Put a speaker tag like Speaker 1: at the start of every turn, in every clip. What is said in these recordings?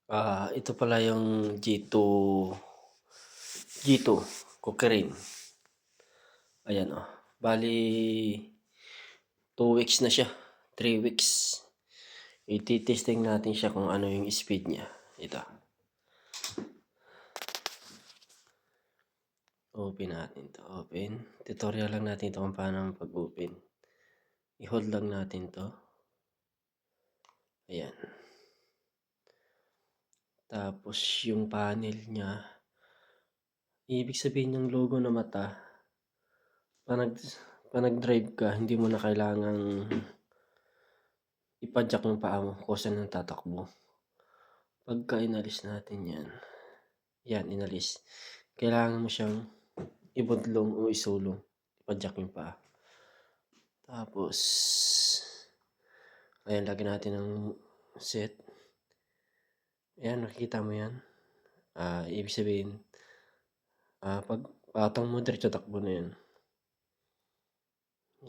Speaker 1: Ito pala yung G2 Cochrane. Ayan oh. Bali 2 weeks na siya. 3 weeks. Iti-testing natin siya kung ano yung speed niya. Ito. Open natin to. Open. Tutorial lang natin ito kung paano pag-open. I-hold lang natin to. Ayan. Tapos yung panel niya, ibig sabihin yung logo na mata, pag nag-drive ka, hindi mo na kailangang ipadyak yung paa mo kung saan nang tatakbo. Pagka inalis natin yan inalis, kailangan mo siyang ibudlong o isulong, ipadyak yung paa. Tapos ayan, lagyan natin ng set. Ayan, nakikita mo yan. Ibig sabihin, pag patong mo, diretso takbo na yan.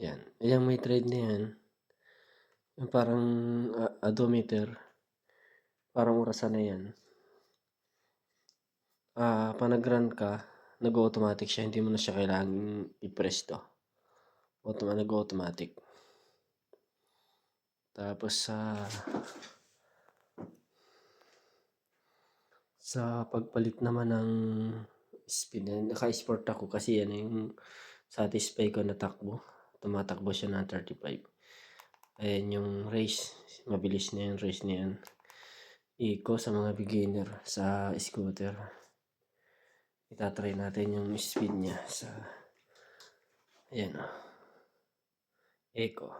Speaker 1: Yan. Ayan, may thread na yan. Yung parang odometer. Parang orasan na yan. Pag nag-run ka, nag-automatic siya. Hindi mo na siya kailangan i-press to. Nag-automatic. Tapos sa pagpalit naman ng speed, naka-sport ako kasi yan yung satisfy ko na takbo. Tumatakbo siya na 35. Ayan yung race. Mabilis na yung race na yan. Eco sa mga beginner sa scooter. Itatry natin yung speed niya sa ayan o. Eco.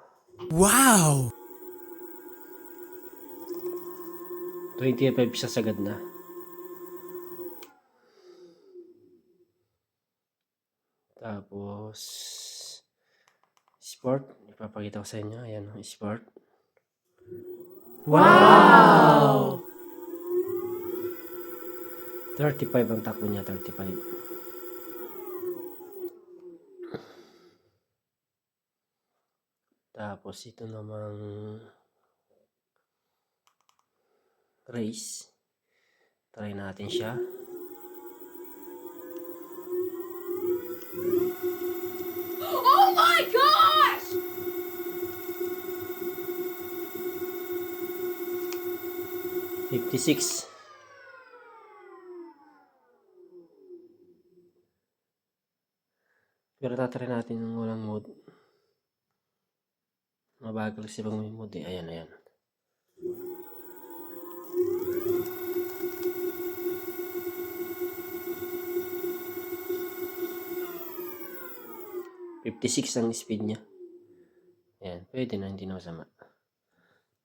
Speaker 2: Wow!
Speaker 1: 25 siya sagad na. Tapos sport, ipapakita ko sa inyo. Ayan o, sport.
Speaker 2: Wow!
Speaker 1: 35 ang takbo niya, 35. Tapos ito namang race. Try natin siya.
Speaker 2: Oh my gosh!
Speaker 1: 56. Pero tatry natin yung walang mode. Mabagal kasi pag may mode eh. Ayan. 56 ang speed niya. Ayan, pwede na, hindi na masama.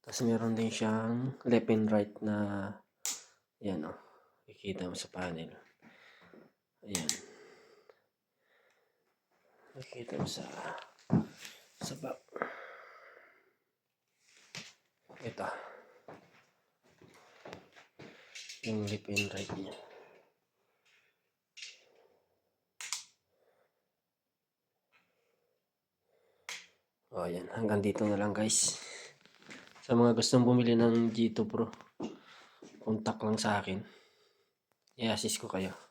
Speaker 1: Tapos meron din siyang left and right na ayan o. Kikita mo sa panel. Ayan. Nakikita mo sa back. Ito. Yung left and right niya. Ayan. Hanggang dito na lang guys. Sa mga gustong bumili ng G2 Pro, contact lang sa akin. I-assist ko kayo.